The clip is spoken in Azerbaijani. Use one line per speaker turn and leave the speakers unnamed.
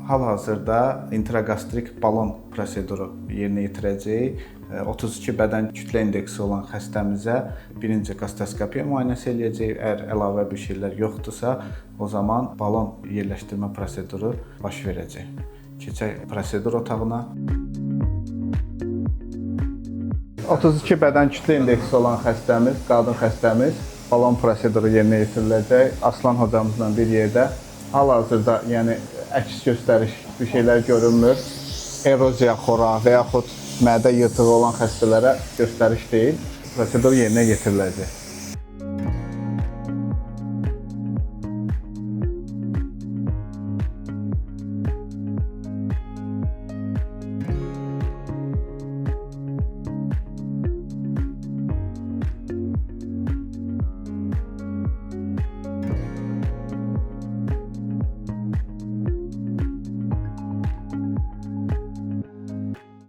Hal-hazırda intraqastrik balon proseduru yerinə yetirəcəyik. 32 bədən kütlə indeksi olan xəstəmizə birinci qastoskopiya müayinəsi eləyəcəyik. Əgər əlavə bir şeylər yoxdursa, o zaman balon yerləşdirmə proseduru baş verəcək. Keçək prosedur otağına. 32 bədən kütlə indeksi olan xəstəmiz, qadın xəstəmiz balon proseduru yerinə yetiriləcək. Aslan hocamızla bir yerdə. Hal-hazırda, yəni əks göstəriş bir şeylər görünmür. Eroziya, xora və yaxud mədə yırtığı olan xəstələrə göstəriş deyil. Prosedur yerinə yetiriləcək.